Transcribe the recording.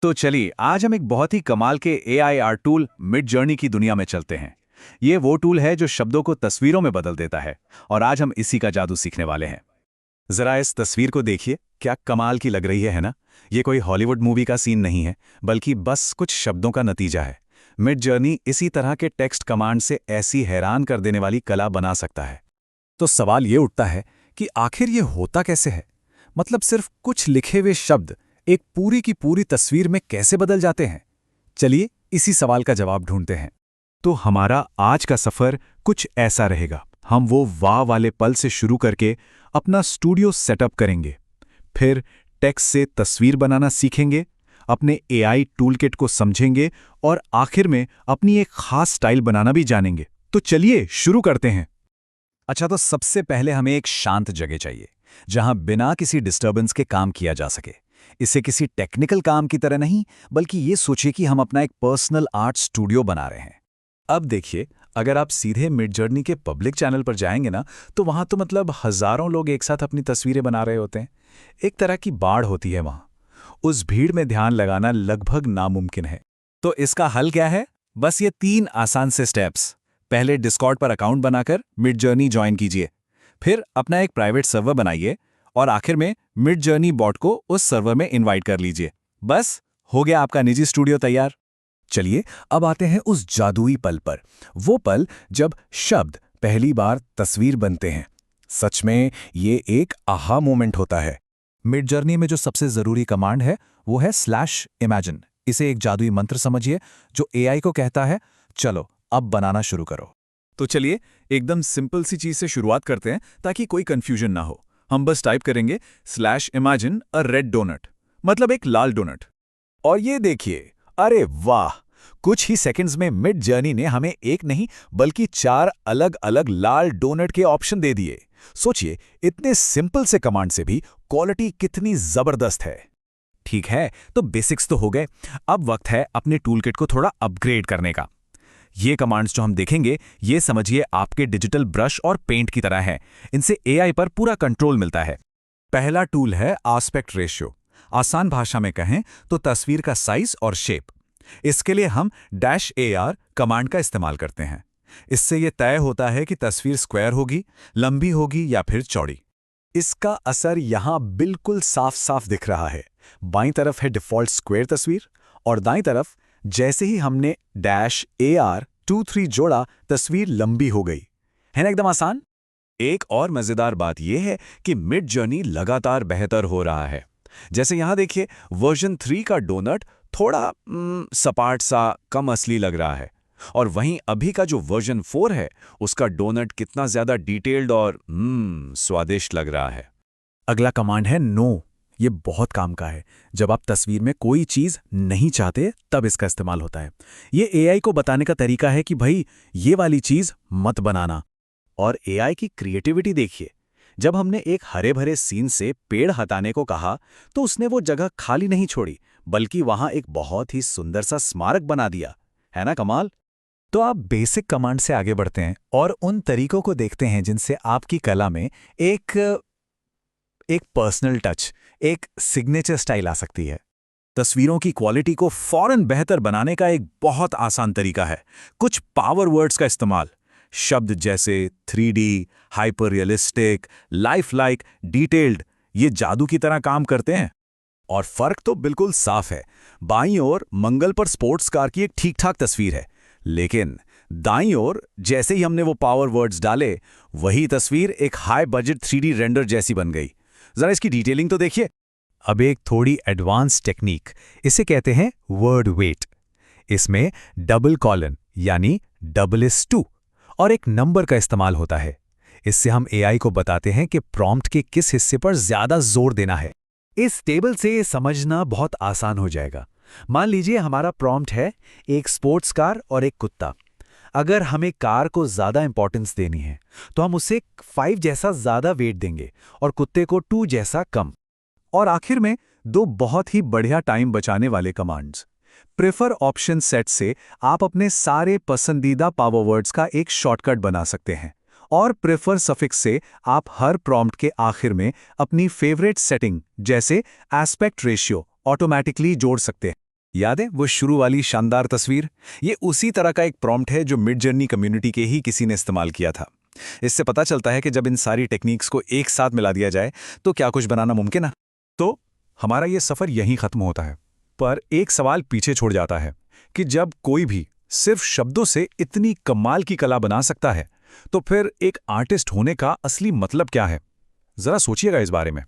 तो चलिए आज हम एक बहुत ही कमाल के AI art tool mid journey की दुनिया में चलते हैं। ये वो टूल है जो शब्दों को तस्वीरों में बदल देता है और आज हम इसी का जादू सीखने वाले हैं। जरा इस तस्वीर को देखिए, क्या कमाल की लग रही है ना? ये कोई हॉलीवुड मूवी का सीन नहीं है, बल्कि बस कुछ शब्दों का नतीजा है। मिड जर्नी इसी तरह के टेक्स्ट कमांड से ऐसी हैरान कर देने वाली कला बना सकता है। तो सवाल ये उठता है कि आखिर ये होता कैसे है? मतलब सिर्फ कुछ लिखे हुए शब्द एक पूरी की पूरी तस्वीर में कैसे बदल जाते हैं? चलिए इसी सवाल का जवाब ढूंढते हैं। तो हमारा आज का सफर कुछ ऐसा रहेगा। हम वो वाह वाले पल से शुरू करके अपना स्टूडियो सेटअप करेंगे, फिर टेक्स्ट से तस्वीर बनाना सीखेंगे, अपने एआई टूलकिट को समझेंगे और आखिर में अपनी एक खास स्टाइल बनाना भी जानेंगे। तो चलिए शुरू करते हैं। अच्छा, तो सबसे पहले हमें एक शांत जगह चाहिए जहां बिना किसी डिस्टर्बेंस के काम किया जा सके। इसे किसी टेक्निकल काम की तरह नहीं, बल्कि ये सोचिए कि हम अपना एक पर्सनल आर्ट स्टूडियो बना रहे हैं। अब देखिए, अगर आप सीधे मिड जर्नी के पब्लिक चैनल पर जाएंगे ना, तो वहां तो मतलब हजारों लोग एक साथ अपनी तस्वीरें बना रहे होते हैं। एक तरह की बाढ़ होती है वहां। उस भीड़ में ध्यान लगाना लगभग नामुमकिन है। तो इसका हल क्या है? बस ये 3 आसान से स्टेप्स। पहले डिस्कॉर्ड पर अकाउंट बनाकर मिड जर्नी ज्वाइन कीजिए, फिर अपना एक प्राइवेट सर्वर बनाइए और आखिर में मिड जर्नी बॉट को उस सर्वर में इनवाइट कर लीजिए। बस हो गया आपका निजी स्टूडियो तैयार। चलिए अब आते हैं उस जादुई पल पर। वो पल जब शब्द पहली बार तस्वीर बनते हैं। सच में ये एक आहा मोमेंट होता है। मिड जर्नी में जो सबसे जरूरी कमांड है वो है /imagine। इसे एक जादुई मंत्र समझिए जो एआई को कहता है, चलो अब बनाना शुरू करो। तो चलिए एकदम सिंपल सी चीज से शुरुआत करते हैं ताकि कोई कंफ्यूजन ना हो। हम बस टाइप करेंगे /imagine a red donut, मतलब एक लाल डोनट। और ये देखिए, अरे वाह! कुछ ही सेकंड्स में मिड जर्नी ने हमें एक नहीं बल्कि 4 अलग अलग लाल डोनट के ऑप्शन दे दिए। सोचिए, इतने सिंपल से कमांड से भी क्वालिटी कितनी जबरदस्त है। ठीक है, तो बेसिक्स तो हो गए। अब वक्त है अपने टूलकिट को थोड़ा अपग्रेड करने का। ये कमांड्स जो हम देखेंगे, ये समझिए आपके डिजिटल ब्रश और पेंट की तरह हैं। इनसे एआई पर पूरा कंट्रोल मिलता है। पहला टूल है आस्पेक्ट रेशियो। आसान भाषा में कहें तो तस्वीर का साइज और शेप। इसके लिए हम -AR कमांड का इस्तेमाल करते हैं। इससे यह तय होता है कि तस्वीर स्क्वायर होगी, लंबी होगी या फिर चौड़ी। इसका असर यहां बिल्कुल साफ साफ दिख रहा है। बाईं तरफ है डिफॉल्ट स्क्वायर तस्वीर और दाईं तरफ जैसे ही हमने -AR23 जोड़ा, तस्वीर लंबी हो गई। है ना एकदम आसान? एक और मजेदार बात यह है कि मिड जर्नी लगातार बेहतर हो रहा है। जैसे यहां देखिए, वर्जन 3 का डोनट थोड़ा सपाट सा, कम असली लग रहा है, और वहीं अभी का जो वर्जन 4 है, उसका डोनट कितना ज्यादा डिटेल्ड और स्वादिष्ट लग रहा है। अगला कमांड है नो। ये बहुत काम का है। जब आप तस्वीर में कोई चीज नहीं चाहते, तब इसका इस्तेमाल होता है। ये एआई को बताने का तरीका है कि भाई ये वाली चीज मत बनाना। और एआई की क्रिएटिविटी देखिए। जब हमने एक हरे भरे सीन से पेड़ हटाने को कहा, तो उसने वो जगह खाली नहीं छोड़ी, बल्कि वहां एक बहुत ही सुंदर सा स्मारक बना दिया। है ना कमाल? तो आप बेसिक कमांड से आगे बढ़ते हैं और उन तरीकों को देखते हैं जिनसे आपकी कला में एक पर्सनल टच, एक सिग्नेचर स्टाइल आ सकती है। तस्वीरों की क्वालिटी को फौरन बेहतर बनाने का एक बहुत आसान तरीका है कुछ पावर वर्ड्स का इस्तेमाल। शब्द जैसे 3D, hyper realistic, life like, detailed, ये जादू की तरह काम करते हैं। और फर्क तो बिल्कुल साफ है। बाईं ओर मंगल पर स्पोर्ट्स कार की एक ठीक ठाक तस्वीर है, लेकिन दाईं ओर जैसे ही हमने वो पावर वर्ड्स डाले, वही तस्वीर एक हाई बजट 3D रेंडर जैसी बन गई। जरा इसकी डिटेलिंग तो देखिए। अब एक थोड़ी एडवांस टेक्निक, इसे कहते हैं वर्ड वेट। इसमें डबल कॉलन यानी $2 और एक नंबर का इस्तेमाल होता है। इससे हम एआई को बताते हैं कि प्रॉम्प्ट के किस हिस्से पर ज्यादा जोर देना है। इस टेबल से ये समझना बहुत आसान हो जाएगा। मान लीजिए हमारा प्रॉम्प्ट है एक स्पोर्ट्स कार और एक कुत्ता। अगर हमें कार को ज्यादा इंपॉर्टेंस देनी है, तो हम उसे 5 जैसा ज्यादा वेट देंगे और कुत्ते को 2 जैसा कम। और आखिर में 2 बहुत ही बढ़िया टाइम बचाने वाले कमांड्स। प्रेफर ऑप्शन सेट से आप अपने सारे पसंदीदा पावर वर्ड्स का एक शॉर्टकट बना सकते हैं, और प्रेफर सफिक्स से आप हर प्रॉम्प्ट के आखिर में अपनी फेवरेट सेटिंग जैसे एस्पेक्ट रेशियो ऑटोमैटिकली जोड़ सकते हैं। याद है वो शुरू वाली शानदार तस्वीर? ये उसी तरह का एक प्रॉम्प्ट है जो मिड जर्नी कम्युनिटी के ही किसी ने इस्तेमाल किया था। इससे पता चलता है कि जब इन सारी टेक्निक्स को एक साथ मिला दिया जाए तो क्या कुछ बनाना मुमकिन है। तो हमारा ये सफर यहीं खत्म होता है, पर एक सवाल पीछे छोड़ जाता है कि जब कोई भी सिर्फ शब्दों से इतनी कमाल की कला बना सकता है, तो फिर एक आर्टिस्ट होने का असली मतलब क्या है? जरा सोचिएगा इस बारे में।